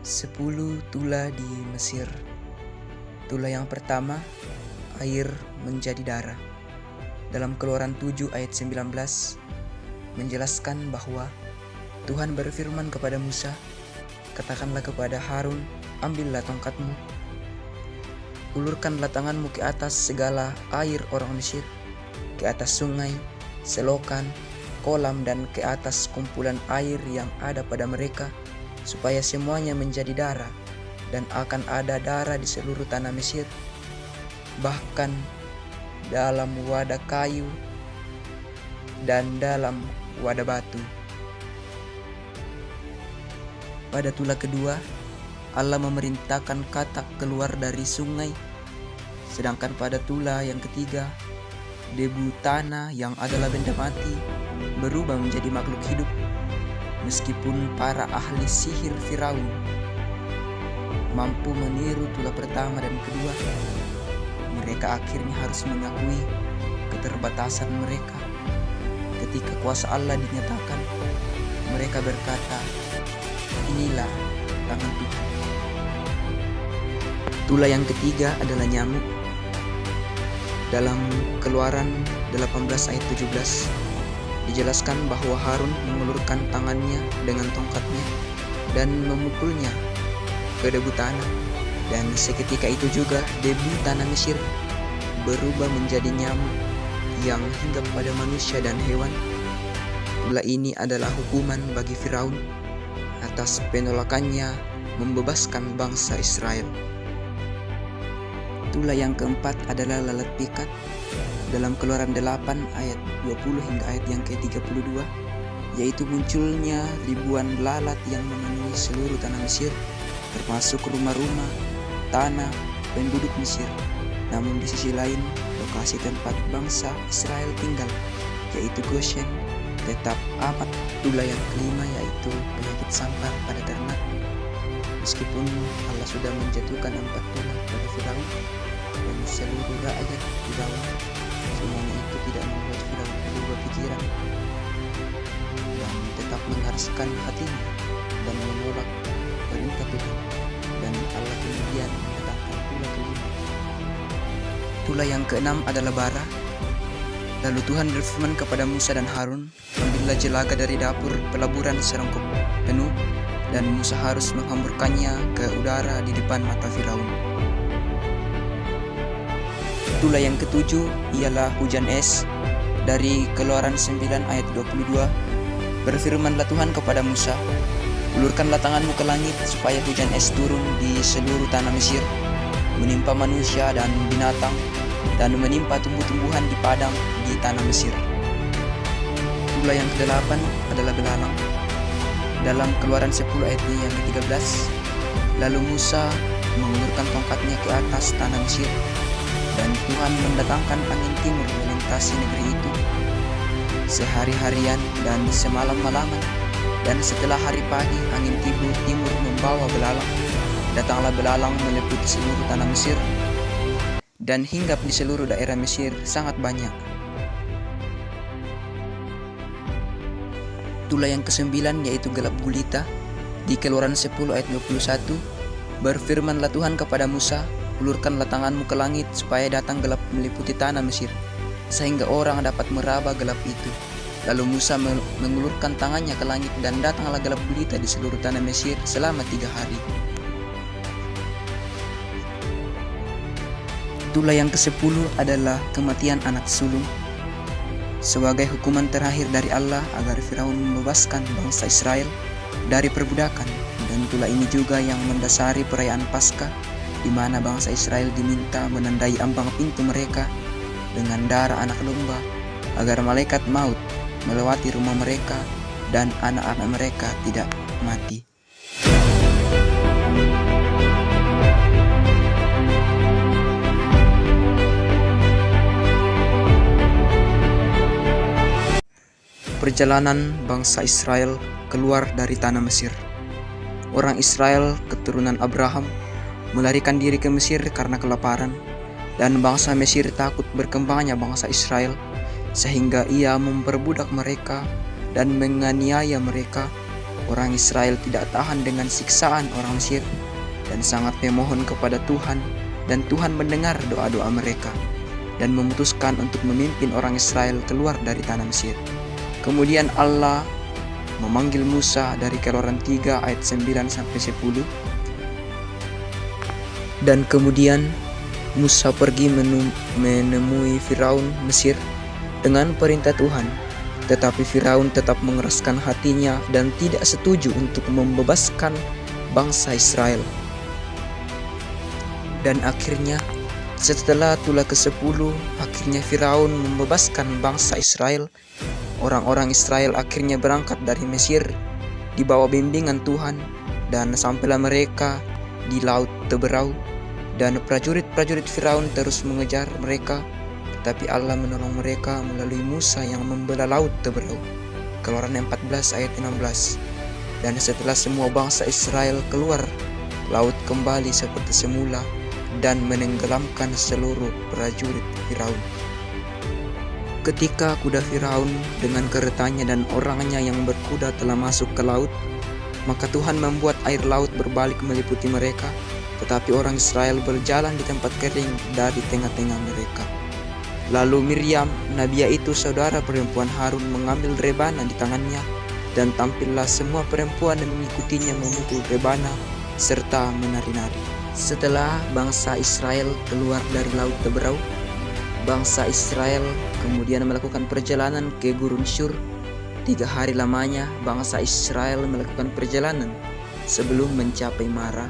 10 tula di Mesir. Tula yang pertama, air menjadi darah. Dalam Keluaran 7 ayat 19 menjelaskan bahwa Tuhan berfirman kepada Musa, "Katakanlah kepada Harun, ambillah tongkatmu, ulurkanlah tanganmu ke atas segala air orang Mesir, ke atas sungai, selokan, kolam, dan ke atas kumpulan air yang ada pada mereka, supaya semuanya menjadi darah, dan akan ada darah di seluruh tanah Mesir, bahkan dalam wadah kayu dan dalam wadah batu." Pada tula kedua, Allah memerintahkan katak keluar dari sungai, sedangkan pada tula yang ketiga, debu tanah yang adalah benda mati berubah menjadi makhluk hidup. Meskipun para ahli sihir Firaun mampu meniru tula pertama dan kedua, mereka akhirnya harus mengakui keterbatasan mereka. Ketika kuasa Allah dinyatakan, mereka berkata, "Inilah tangan Tuhan." Tula yang ketiga adalah nyamuk. Dalam Keluaran 18 ayat 17 dijelaskan bahwa Harun mengulurkan tangannya dengan tongkatnya dan memukulnya ke debu tanah, dan seketika itu juga debu tanah Mesir berubah menjadi nyamuk yang hinggap pada manusia dan hewan. Tula ini adalah hukuman bagi Firaun atas penolakannya membebaskan bangsa Israel. Tula yang keempat adalah lalat pikat. Dalam Keluaran 8 ayat 20 hingga ayat yang ke-32, yaitu munculnya ribuan lalat yang memenuhi seluruh tanah Mesir, termasuk rumah-rumah, tanah, penduduk Mesir. Namun di sisi lain, lokasi tempat bangsa Israel tinggal, yaitu Goshen, tetap amat. Tula yang kelima yaitu penyakit sampar pada ternak. Meskipun Allah sudah menjatuhkan 4 tula pada Firaun dan seluruh rakyat Firaun, semuanya itu tidak membuat Firaun berubah pikiran dan tetap mengeraskan hatinya dan menolak perintah Tuhan, dan Allah kemudian mendatangkan tula kelima. Tula yang keenam adalah bara. Lalu Tuhan berfirman kepada Musa dan Harun, "Ambillah jelaga dari dapur pelaburan serongkok penuh, dan Musa harus menghamburkannya ke udara di depan mata Firaun." Tula yang ketujuh ialah hujan es. Dari Keluaran 9 ayat 22, berfirmanlah Tuhan kepada Musa, "Ulurkanlah tanganmu ke langit supaya hujan es turun di seluruh tanah Mesir, menimpa manusia dan binatang, dan menimpa tumbuh-tumbuhan di padang di tanah Mesir." Tula yang ke-8 adalah belalang. Dalam Keluaran 10 ayat yang ke-13, lalu Musa mengulurkan tongkatnya ke atas tanah Mesir, dan Tuhan mendatangkan angin timur melintasi negeri itu sehari-harian dan semalam-malaman. Dan setelah hari pagi, angin timur membawa belalang. Datanglah belalang meliputi seluruh tanah Mesir dan hinggap di seluruh daerah Mesir sangat banyak. Tula yang ke-9 yaitu gelap gulita. Di Keluaran 10 ayat 21, berfirmanlah Tuhan kepada Musa, "Ulurkanlah tanganmu ke langit supaya datang gelap meliputi tanah Mesir, sehingga orang dapat meraba gelap itu." Lalu Musa mengulurkan tangannya ke langit, dan datanglah gelap gulita di seluruh tanah Mesir selama 3 hari. Tula yang ke-10 adalah kematian anak sulung. Sebagai hukuman terakhir dari Allah agar Firaun membebaskan bangsa Israel dari perbudakan, dan tula ini juga yang mendasari perayaan Paskah, di mana bangsa Israel diminta menandai ambang pintu mereka dengan darah anak domba, agar malaikat maut melewati rumah mereka dan anak-anak mereka tidak mati. Perjalanan bangsa Israel keluar dari tanah Mesir. Orang Israel keturunan Abraham melarikan diri ke Mesir karena kelaparan, dan bangsa Mesir takut berkembangnya bangsa Israel, sehingga ia memperbudak mereka dan menganiaya mereka orang Israel tidak tahan dengan siksaan orang Mesir dan sangat memohon kepada Tuhan, dan Tuhan mendengar doa-doa mereka dan memutuskan untuk memimpin orang Israel keluar dari tanah Mesir. Kemudian Allah memanggil Musa dari Keluaran 3 ayat 9-10. Dan kemudian Musa pergi menemui Firaun Mesir dengan perintah Tuhan. Tetapi Firaun tetap mengeraskan hatinya dan tidak setuju untuk membebaskan bangsa Israel. Dan akhirnya setelah tulah ke-10, akhirnya Firaun membebaskan bangsa Israel. Orang-orang Israel akhirnya berangkat dari Mesir di bawah bimbingan Tuhan, dan sampailah mereka di Laut Teberau, dan prajurit-prajurit Firaun terus mengejar mereka, tetapi Allah menolong mereka melalui Musa yang membelah Laut Teberau. Keluaran 14 ayat 16. Dan setelah semua bangsa Israel keluar, laut kembali seperti semula dan menenggelamkan seluruh prajurit Firaun. Ketika kuda Firaun dengan keretanya dan orangnya yang berkuda telah masuk ke laut, maka Tuhan membuat air laut berbalik meliputi mereka, tetapi orang Israel berjalan di tempat kering dari tengah-tengah mereka. Lalu Miriam, Nabiya itu saudara perempuan Harun, mengambil rebana di tangannya, dan tampillah semua perempuan yang mengikutinya memukul rebana serta menari-nari. Setelah bangsa Israel keluar dari Laut Teberau, bangsa Israel kemudian melakukan perjalanan ke Gurun Syur. 3 hari lamanya bangsa Israel melakukan perjalanan sebelum mencapai Mara.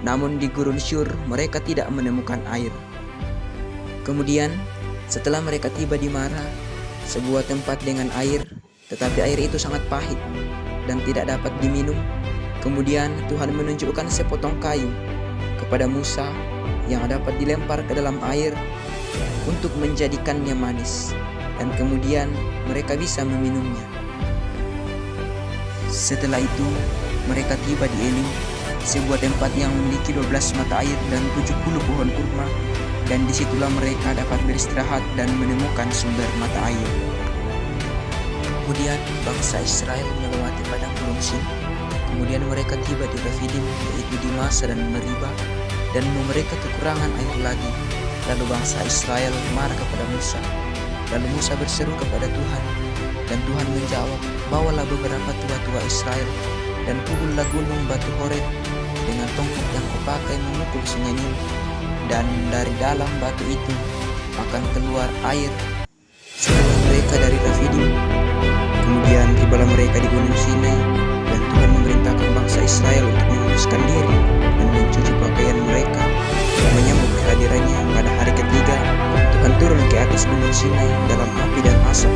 Namun di Gurun Syur mereka tidak menemukan air. Kemudian setelah mereka tiba di Mara, sebuah tempat dengan air, tetapi air itu sangat pahit dan tidak dapat diminum. Kemudian Tuhan menunjukkan sepotong kayu kepada Musa yang dapat dilempar ke dalam air untuk menjadikannya manis, dan kemudian mereka bisa meminumnya. Setelah itu mereka tiba di Elim, sebuah tempat yang memiliki 12 mata air dan 70 pohon kurma, dan disitulah mereka dapat beristirahat dan menemukan sumber mata air. Kemudian bangsa Israel melewati padang gurun Sin. Kemudian mereka tiba di Refidim, yaitu di Masa dan Meriba, dan mereka kekurangan air lagi. Lalu bangsa Israel marah kepada Musa. Lalu Musa berseru kepada Tuhan, dan Tuhan menjawab, bawalah beberapa tua-tua Israel, dan pukullah gunung Batu Horeb dengan tongkat yang kupakai memukul sungai Nil, dan dari dalam batu itu akan keluar air. Setelah mereka dari Refidim, kemudian tibalah mereka di Gunung Sinai, dan Tuhan memerintahkan bangsa Israel untuk menguduskan diri dan mencuci pakaian mereka. Menyambut kehadirannya pada hari ketiga, Tuhan turun ke atas Gunung Sinai dalam api dan asap.